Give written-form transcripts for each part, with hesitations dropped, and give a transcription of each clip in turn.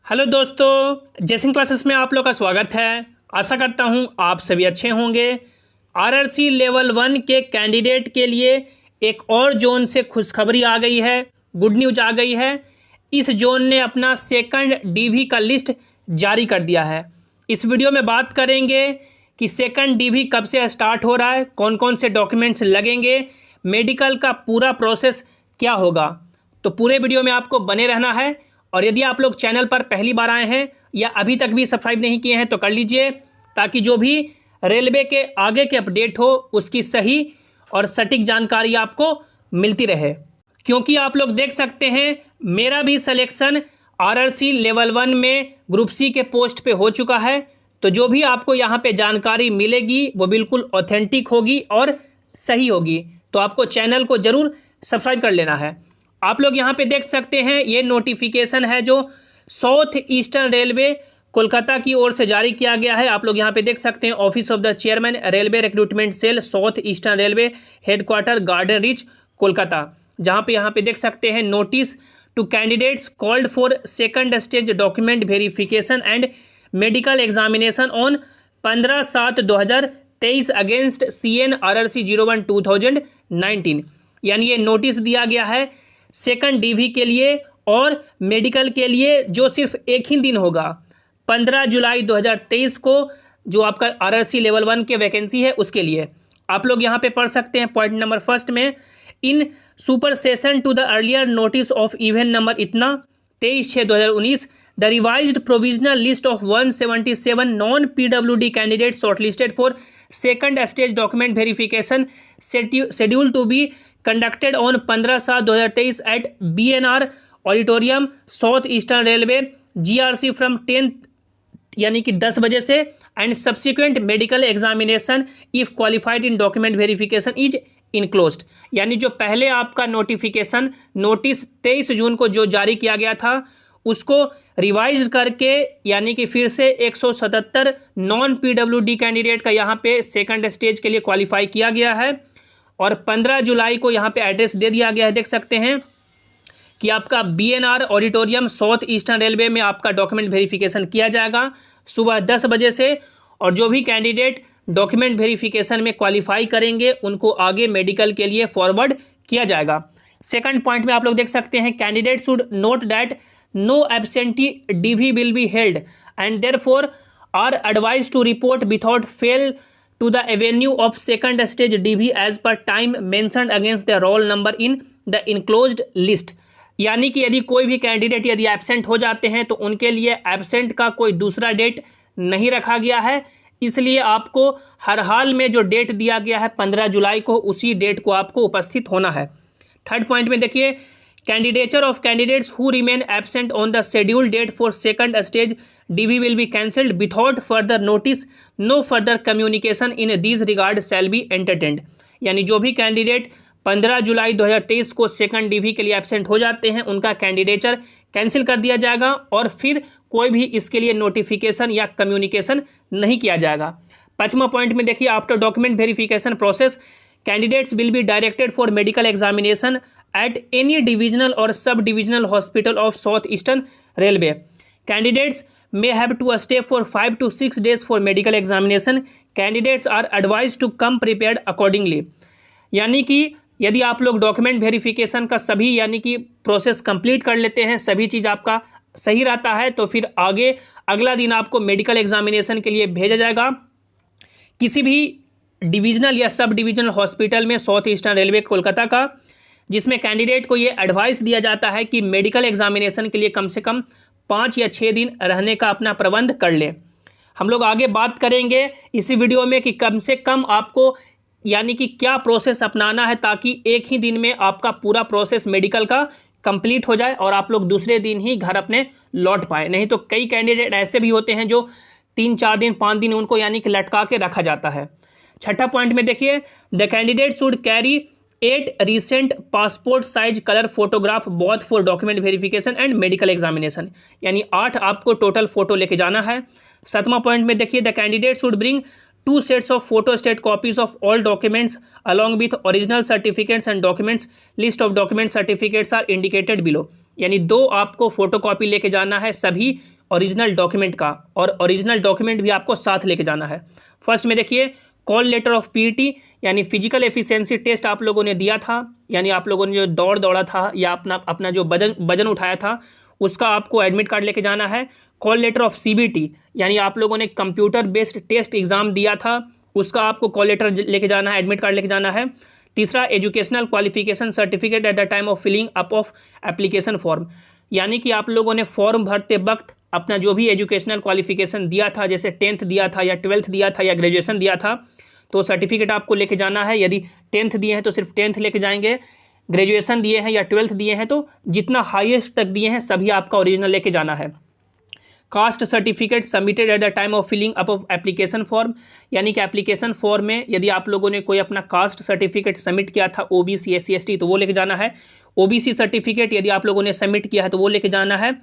Hello दोस्तों, जैसिंग classes में आप लोग का स्वागत है। आशा करता हूं आप सभी अच्छे होंगे। आरआरसी लेवल 1 के कैंडिडेट के लिए एक और जोन से खुशखबरी आ गई है, गुड न्यूज आ गई है। इस जोन ने अपना सेकंड डीवी का लिस्ट जारी कर दिया है। इस वीडियो में बात करेंगे कि सेकंड डीवी कब से स्टार्ट हो रहा है, कौन कौन से डॉक्यूमेंट्स लगेंगे, मेडिकल का पूरा प्रोसेस क्या होगा। तो पूरे वीडियो में आपको बने रहना है। और यदि आप लोग चैनल पर पहली बार आए हैं या अभी तक भी सब्सक्राइब नहीं किए हैं तो कर लीजिए, ताकि जो भी रेलवे के आगे के अपडेट हो उसकी सही और सटीक जानकारी आपको मिलती रहे। क्योंकि आप लोग देख सकते हैं मेरा भी सिलेक्शन आरआरसी लेवल 1 में ग्रुप सी के पोस्ट पे हो चुका है। तो जो भी आपको यहाँ पे जानकारी मिलेगी वो बिल्कुल ऑथेंटिक होगी और सही होगी। तो आपको चैनल को जरूर सब्सक्राइब कर लेना है। आप लोग यहाँ पे देख सकते हैं ये नोटिफिकेशन है जो साउथ ईस्टर्न रेलवे कोलकाता की ओर से जारी किया गया है। आप लोग यहाँ पे देख सकते हैं office of the chairman railway recruitment cell south eastern railway headquarter garden reach Kolkata, जहाँ पे यहाँ पे देख सकते हैं notice to candidates called for second stage document verification and medical examination on 15/7/2023 against CN RRC 01 2019। यानी ये नोटिस दिया गया है सेकंड डीवी के लिए और मेडिकल के लिए, जो सिर्फ एक ही दिन होगा 15 जुलाई 2023 को, जो आपका आरआरसी लेवल 1 के वैकेंसी है उसके लिए। आप लोग यहाँ पे पढ़ सकते हैं पॉइंट नंबर फर्स्ट में, in supersession to the earlier notice of event number इतना 23/6/2019 the revised provisional list of 177 non PWD candidate shortlisted for second stage document verification schedule to be conducted on 15/7/2023 at BNR auditorium south eastern railway GRC from 10 यानी कि 10 बजे से and subsequent medical examination if qualified in document verification is enclosed. यानी जो पहले आपका notification notice 23 जून को जो जारी किया गया था उसको रिवाइज करके, यानी कि फिर से 177 नॉन PWD कैंडिडेट का यहाँ पे सेकंड स्टेज के लिए क्वालिफाई किया गया है। और 15 जुलाई को यहाँ पे एड्रेस दे दिया गया है, देख सकते हैं कि आपका BNR auditorium south eastern railway में आपका डॉक्यूमेंट वेरिफिकेशन किया जाएगा सुबह 10 बजे से। और जो भी कैंडिडेट डॉक्यूमेंट वेरिफिकेशन में क्वालिफाई करेंगे उनको आगे मेडिकल के लिए फॉरवर्ड किया जाएगा। सेकंड पॉइंट में आप लोग देख सकते हैं candidate should note that no absentee DV will be held and therefore are advised to report without fail to the avenue of second stage DV as per time mentioned against the roll number in the enclosed list। यानी कि यदि कोई भी candidate यदि absent हो जाते हैं तो उनके लिए एब्सेंट का कोई दूसरा डेट नहीं रखा गया है, इसलिए आपको हर हाल में जो डेट दिया गया है 15 जुलाई को, उसी डेट को आपको उपस्थित होना है। थर्ड पॉइंट में देखिए, candidature of candidates who remain absent on the schedule date for second stage DV will be cancelled without further notice, no further communication in this regard shall be entertained. यानी जो भी candidate 15 जुलाई 2023 को second DV के लिए absent हो जाते हैं उनका कैंडिडेचर कैंसिल कर दिया जाएगा और फिर कोई भी इसके लिए नोटिफिकेशन या कम्युनिकेशन नहीं किया जाएगा। पांचवा पॉइंट में देखिए, after document verification process candidates will be directed for medical examination at any divisional or sub-divisional hospital of South Eastern Railway. Candidates may have to stay for 5 to 6 days for medical examination. Candidates are advised to come prepared accordingly. यानी कि यदि आप लोग document verification का सभी यानी कि process complete कर लेते हैं, सभी चीज़ आपका सही रहता है, तो फिर आगे अगला दिन आपको मेडिकल एग्जामिनेशन के लिए भेजा जाएगा किसी भी डिविजनल या सब डिविजनल हॉस्पिटल में साउथ ईस्टर्न रेलवे कोलकाता का, जिसमें कैंडिडेट को ये एडवाइस दिया जाता है कि मेडिकल एग्जामिनेशन के लिए कम से कम 5 या 6 दिन रहने का अपना प्रबंध कर ले। हम लोग आगे बात करेंगे इसी वीडियो में कि कम से कम आपको यानी कि क्या प्रोसेस अपनाना है ताकि एक ही दिन में आपका पूरा प्रोसेस मेडिकल का कंप्लीट हो जाए और आप लोग दूसरे दिन ही घर अपने लौट पाए। नहीं तो कई कैंडिडेट ऐसे भी होते हैं जो 3-4 दिन 5 दिन उनको यानी कि लटका के रखा जाता है। छठा पॉइंट में देखिए, the candidate should carry 8 recent passport size colour photograph both for document verification and medical examination. यानी 8 आपको टोटल फोटो लेके जाना है। 7वां पॉइंट में देखिए, the candidate should bring 2 sets of photostat copies of all documents along with original certificates and documents. List of document certificates are indicated below। यानी 2 आपको photo copy लेके जाना है सभी ओरिजिनल डॉक्यूमेंट का, और ओरिजिनल डॉक्यूमेंट भी आपको साथ लेके जाना है। फर्स्ट में देखिए कॉल लेटर ऑफ पीईटी यानी फिजिकल एफिशिएंसी टेस्ट आप लोगों ने दिया था, यानी आप लोगों ने जो दौड़ा था या अपना जो वजन उठाया था उसका आपको एडमिट कार्ड लेके जाना है। कॉल लेटर ऑफ सीबीटी यानी आप लोगों ने कंप्यूटर बेस्ड टेस्ट एग्जाम दिया था, उसका आपको कॉल लेटर लेके जाना है, एडमिट कार्ड लेके जाना है। तीसरा educational qualification certificate at the time of filling up of application form, यानी कि आप लोगों ने फॉर्म भरते वक्त अपना जो भी एजुकेशनल क्वालिफिकेशन दिया था, जैसे 10th दिया था या 12th दिया था या ग्रेजुएशन दिया था, तो सर्टिफिकेट आपको लेके जाना है। यदि 10th दिए हैं तो सिर्फ 10th लेके जाएंगे, ग्रेजुएशन दिए हैं या 12th दिए हैं तो जितना हाईएस्ट तक दिए हैं सभी आपका ओरिजिनल लेके जाना है। Caste certificate submitted at the time of filling up of application form, यानी कि एप्लीकेशन फॉर्म में यदि आप लोगों ने कोई अपना कास्ट सर्टिफिकेट सबमिट किया था, ओबीसी SC ST, तो वो लेके जाना है। ओबीसी सर्टिफिकेट यदि आप लोगों ने सबमिट किया है तो वो लेके जाना है।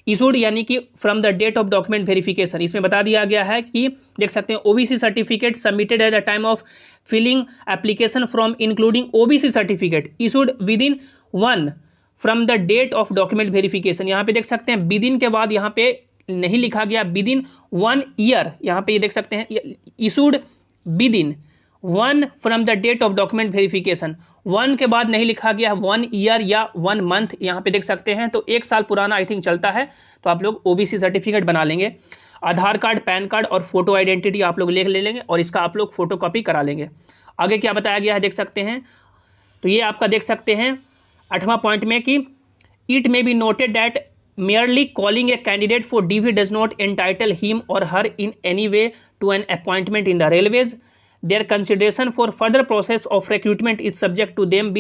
इशूड यानी कि from the date of document verification, इसमें बता दिया गया है कि देख सकते हैं OBC certificate submitted at the time of filling application form including OBC certificate issued within 1 from the date of document verification. यहाँ पे देख सकते हैं विद इन के बाद यहाँ पे नहीं लिखा गया, विद इन 1 ईयर, यहाँ पे ये देख सकते हैं issued within 1 from the date of document verification. 1 के बाद नहीं लिखा गया 1 ईयर या 1 मंथ, यहाँ पे देख सकते हैं, तो 1 साल पुराना आई थिंक चलता है, तो आप लोग ओबीसी सर्टिफिकेट बना लेंगे। आधार कार्ड, पैन कार्ड और फोटो आइडेंटिटी आप लोग ले लेंगे और इसका आप लोग फोटो कॉपी करा लेंगे। आगे क्या बताया गया है देख सकते हैं, तो ये आपका देख सकते हैं 8वां पॉइंट में कि it may be noted that merely calling a candidate for DV does not entitle him or her in any way to an appointment in the railways. Their consideration for further process of recruitment is subject to them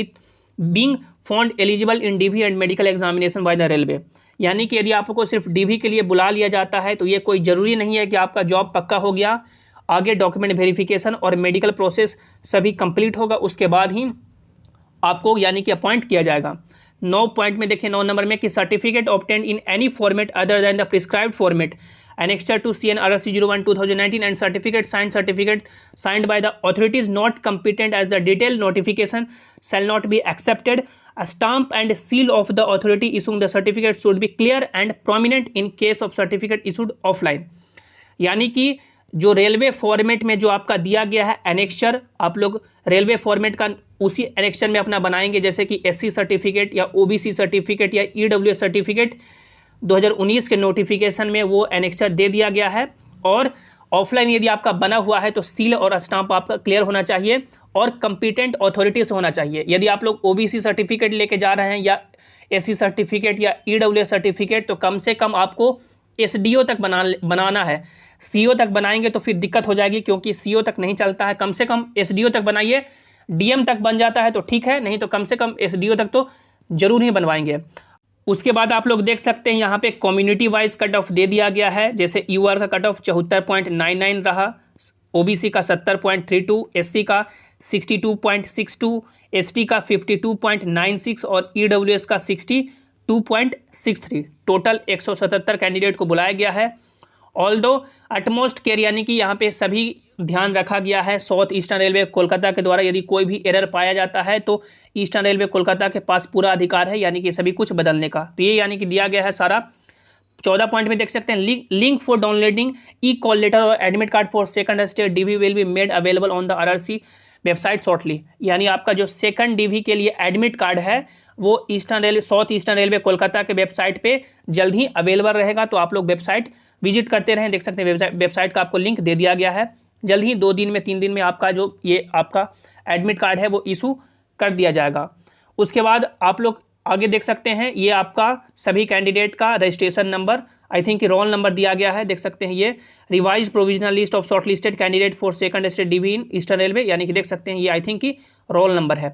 being found eligible in DV and medical examination by the railway. यानी कि यदि आपको सिर्फ DV के लिए बुला लिया जाता है तो ये कोई ज़रूरी नहीं है कि आपका जॉब पक्का हो गया, आगे डॉक्यूमेंट वेरिफिकेशन और मेडिकल प्रोसेस सभी कंप्लीट होगा, उसके बाद ही आपको यानी कि अपॉइंट किया जाएगा। 9 पॉइंट में देखिए 9 नंबर में कि certificate obtained in any format other than the prescribed format annexure to CNRRC 01/2019 and certificate signed by the authorities not competent as the detailed notification shall not be accepted. A stamp and seal of the authority issuing the certificate should be clear and prominent in case of certificate issued offline. यानी कि जो railway format में जो आपका दिया गया है annexure, आप लोग रेलवे फॉर्मेट का उसी एनेक्चर में अपना बनाएंगे, जैसे कि SC सर्टिफिकेट या OBC सर्टिफिकेट या EWS सर्टिफिकेट 2019 के नोटिफिकेशन में वो एनेक्चर दे दिया गया है। और ऑफलाइन यदि आपका बना हुआ है तो सील और स्टाम्प आपका क्लियर होना चाहिए और कंपिटेंट अथॉरिटी से होना चाहिए। यदि आप लोग OBC सर्टिफिकेट लेके जा रहे हैं या SC सर्टिफिकेट या EWS सर्टिफिकेट तो कम से कम आपको SDO तक बनाना है। CO तक बनाएंगे तो फिर दिक्कत हो जाएगी, क्योंकि CO तक नहीं चलता है। कम से कम SDO तक बनाइए, DM तक बन जाता है तो ठीक है, नहीं तो कम से कम SDO तक तो जरूर ही बनवाएंगे। उसके बाद आप लोग देख सकते हैं यहाँ पे कम्युनिटी वाइज कट ऑफ दे दिया गया है, जैसे UR का कट ऑफ 74.99 रहा, OBC का 70.32, SC का 62.62, ST का 52.96 और EWS का 62.63। टोटल 177 कैंडिडेट को बुलाया गया है। ऑल्दो अटमोस्ट केयर यानी कि यहाँ पे सभी ध्यान रखा गया है साउथ ईस्टर्न रेलवे कोलकाता के द्वारा। यदि कोई भी एरर पाया जाता है तो ईस्टर्न रेलवे कोलकाता के पास पूरा अधिकार है, यानी कि सभी कुछ बदलने का। तो ये यानी कि दिया गया है सारा। 14 पॉइंट में देख सकते हैं link for downloading e call letter और admit card for second state DV will be made available on the RRC website shortly. यानी आपका जो सेकंड DV के लिए एडमिट कार्ड है वो साउथ ईस्टर्न रेलवे कोलकाता के वेबसाइट पे जल्द ही अवेलेबल रहेगा, तो आप लोग वेबसाइट विजिट करते रहें। देख सकते हैं वेबसाइट का आपको लिंक दे दिया गया है। जल्द ही 2 दिन में 3 दिन में आपका जो ये आपका एडमिट कार्ड है वो इशू कर दिया जाएगा। उसके बाद आप लोग आगे देख सकते हैं ये आपका सभी कैंडिडेट का registration number, I think roll number दिया गया है। देख सकते हैं ये revise provisional list of short listed candidate for second state DV in eastern railway, यानी कि देख सकते हैं ये आई थिंक की रोल नंबर है।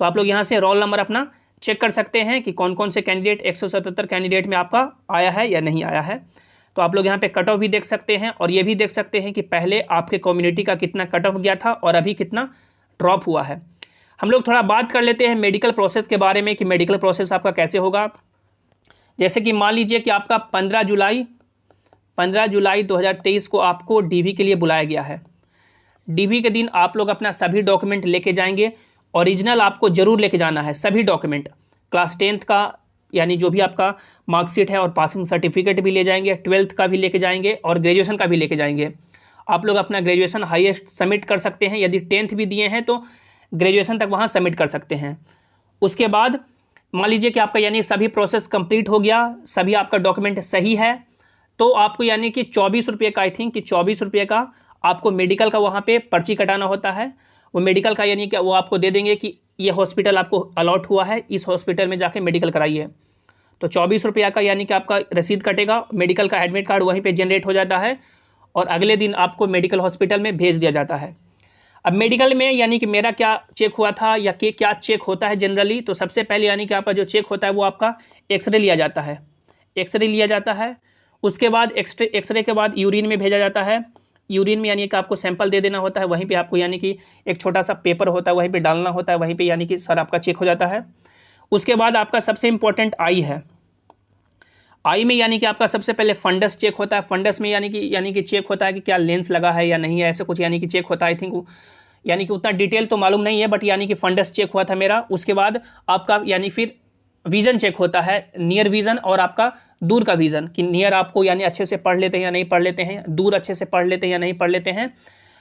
तो आप लोग यहाँ से रोल नंबर अपना चेक कर सकते हैं कि कौन कौन से कैंडिडेट 177 कैंडिडेट में आपका आया है या नहीं आया है। तो आप लोग यहाँ पे कट ऑफ भी देख सकते हैं और ये भी देख सकते हैं कि पहले आपके कम्युनिटी का कितना कट ऑफ गया था और अभी कितना ड्रॉप हुआ है। हम लोग थोड़ा बात कर लेते हैं मेडिकल प्रोसेस के बारे में कि मेडिकल प्रोसेस आपका कैसे होगा। जैसे कि मान लीजिए कि आपका 15 जुलाई 2023 को आपको DV के लिए बुलाया गया है। DV के दिन आप लोग अपना सभी डॉक्यूमेंट लेके जाएंगे। ओरिजिनल आपको जरूर लेके जाना है, सभी डॉक्यूमेंट, क्लास 10th का यानी जो भी आपका मार्कशीट है और पासिंग सर्टिफिकेट भी ले जाएंगे, 12th का भी लेके जाएंगे और ग्रेजुएशन का भी लेके जाएंगे। आप लोग अपना ग्रेजुएशन हाईएस्ट सबमिट कर सकते हैं, यदि 10th भी दिए हैं तो ग्रेजुएशन तक वहाँ सबमिट कर सकते हैं। उसके बाद मान लीजिए कि आपका यानी सभी प्रोसेस कंप्लीट हो गया, सभी आपका डॉक्यूमेंट सही है, तो आपको यानी कि 24 रुपये का, आई थिंक कि 24 रुपये का आपको मेडिकल का वहाँ पे पर्ची कटाना होता है। वो मेडिकल का यानी कि वो आपको दे देंगे कि ये हॉस्पिटल आपको अलॉट हुआ है, इस हॉस्पिटल में जाके मेडिकल कराइए। तो 24 रुपया का यानी कि आपका रसीद कटेगा, मेडिकल का एडमिट कार्ड वहीं पे जनरेट हो जाता है और अगले दिन आपको मेडिकल हॉस्पिटल में भेज दिया जाता है। अब मेडिकल में यानी कि मेरा क्या चेक हुआ था या कि क्या चेक होता है जनरली, तो सबसे पहले यानी कि आपका जो चेक होता है वो आपका एक्सरे लिया जाता है, एक्सरे लिया जाता है। उसके बाद एक्सरे के बाद यूरिन में भेजा जाता है। यूरिन में यानी कि आपको सैंपल दे देना होता है, वहीं पे आपको यानी कि एक छोटा सा पेपर होता है वहीं पे डालना होता है, वहीं पे यानी कि सर आपका चेक हो जाता है। उसके बाद आपका सबसे इम्पोर्टेंट आई है। आई में यानी कि आपका सबसे पहले फंडस चेक होता है। फंडस में यानी कि चेक होता है कि क्या लेंस लगा है या नहीं है, ऐसे कुछ यानी कि चेक होता है। आई थिंक यानी कि उतना डिटेल तो मालूम नहीं है, बट यानी कि फंडस चेक हुआ था मेरा। उसके बाद आपका यानी फिर विजन चेक होता है, नियर विजन और आपका दूर का विजन, कि नियर आपको यानी अच्छे से पढ़ लेते हैं या नहीं पढ़ लेते हैं, दूर अच्छे से पढ़ लेते हैं या नहीं पढ़ लेते हैं।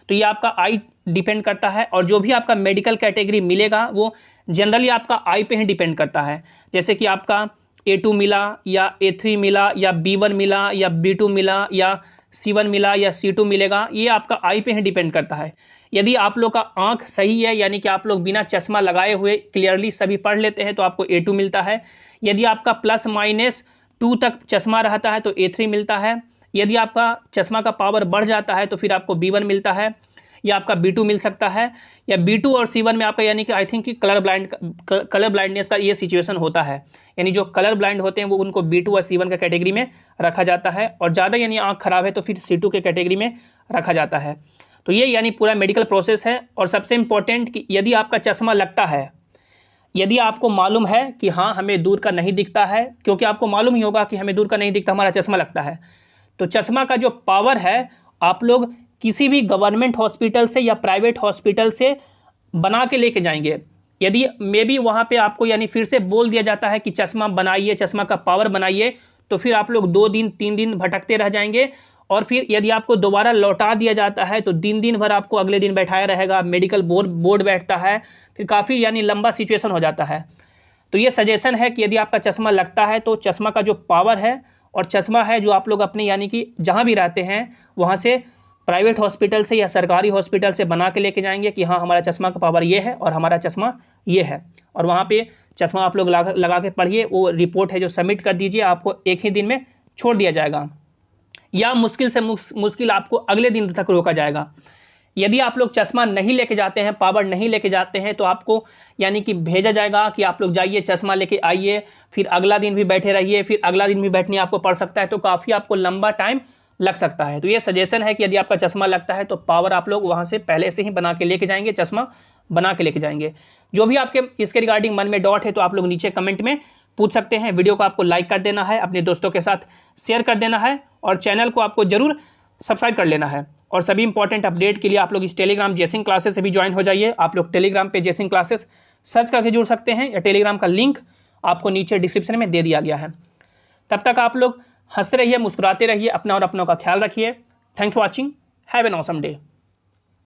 तो ये आपका आई डिपेंड करता है। और जो भी आपका मेडिकल कैटेगरी मिलेगा वो जनरली आपका आई पे ही डिपेंड करता है। जैसे कि आपका A2 मिला या A3 मिला या B1 मिला या B2 मिला या C1 मिला या C2 मिलेगा, ये आपका आई पे ही डिपेंड करता है। यदि आप लोग का आंख सही है, यानी कि आप लोग बिना चश्मा लगाए हुए क्लियरली सभी पढ़ लेते हैं, तो आपको A2 मिलता है। यदि आपका +-2 तक चश्मा रहता है तो A3 मिलता है। यदि आपका चश्मा का पावर बढ़ जाता है तो फिर आपको B1 मिलता है या आपका B2 मिल सकता है। या B2 और C1 में आपका यानी कि आई थिंक कि कलर ब्लाइंडनेस का ये सिचुएशन होता है, यानी जो कलर ब्लाइंड होते हैं वो उनको B2 और C1 के कैटेगरी में रखा जाता है, और ज़्यादा यानी आँख खराब है तो फिर C2 के कैटेगरी में रखा जाता है। तो ये यानी पूरा मेडिकल प्रोसेस है। और सबसे इम्पोर्टेंट कि यदि आपका चश्मा लगता है, यदि आपको मालूम है कि हाँ हमें दूर का नहीं दिखता है, क्योंकि आपको मालूम ही होगा कि हमें दूर का नहीं दिखता, हमारा चश्मा लगता है, तो चश्मा का जो पावर है आप लोग किसी भी गवर्नमेंट हॉस्पिटल से या प्राइवेट हॉस्पिटल से बना के लेके जाएंगे। यदि मे बी वहाँ पे आपको यानी फिर से बोल दिया जाता है कि चश्मा बनाइए, चश्मा का पावर बनाइए, तो फिर आप लोग 2 दिन 3 दिन भटकते रह जाएंगे। और फिर यदि आपको दोबारा लौटा दिया जाता है तो दिन भर आपको अगले दिन बैठाया रहेगा, मेडिकल बोर्ड बैठता है, फिर काफ़ी यानी लंबा सिचुएशन हो जाता है। तो ये सजेशन है कि यदि आपका चश्मा लगता है तो चश्मा का जो पावर है और चश्मा है जो आप लोग अपने यानी कि जहाँ भी रहते हैं वहाँ से प्राइवेट हॉस्पिटल से या सरकारी हॉस्पिटल से बना के लेके जाएंगे कि हाँ हमारा चश्मा का पावर ये है और हमारा चश्मा ये है, और वहाँ पे चश्मा आप लोग लगा के पढ़िए। वो रिपोर्ट है जो सबमिट कर दीजिए, आपको एक ही दिन में छोड़ दिया जाएगा या मुश्किल से मुश्किल आपको अगले दिन तक रोका जाएगा। यदि आप लोग चश्मा नहीं लेके जाते हैं, पावर नहीं लेके जाते हैं, तो आपको यानी कि भेजा जाएगा कि आप लोग जाइए चश्मा लेके आइए, फिर अगला दिन भी बैठे रहिए, फिर अगला दिन भी बैठने आपको पड़ सकता है, तो काफ़ी आपको लंबा टाइम लग सकता है। तो ये सजेशन है कि यदि आपका चश्मा लगता है तो पावर आप लोग वहाँ से पहले से ही बना के लेके जाएंगे, चश्मा बना के लेके जाएंगे। जो भी आपके इसके रिगार्डिंग मन में डाउट है तो आप लोग नीचे कमेंट में पूछ सकते हैं। वीडियो को आपको लाइक कर देना है, अपने दोस्तों के साथ शेयर कर देना है, और चैनल को आपको जरूर सब्सक्राइब कर लेना है। और सभी इंपॉर्टेंट अपडेट के लिए आप लोग इस टेलीग्राम जेसिंग क्लासेस से भी ज्वाइन हो जाइए। आप लोग टेलीग्राम पे जेसिंग क्लासेस सर्च करके जुड़ सकते हैं, या टेलीग्राम का लिंक आपको नीचे डिस्क्रिप्शन में दे दिया गया है। तब तक आप लोग हंसते रहिए, मुस्कुराते रहिए, अपना और अपनों का ख्याल रखिए। Thanks for watching, have an awesome day.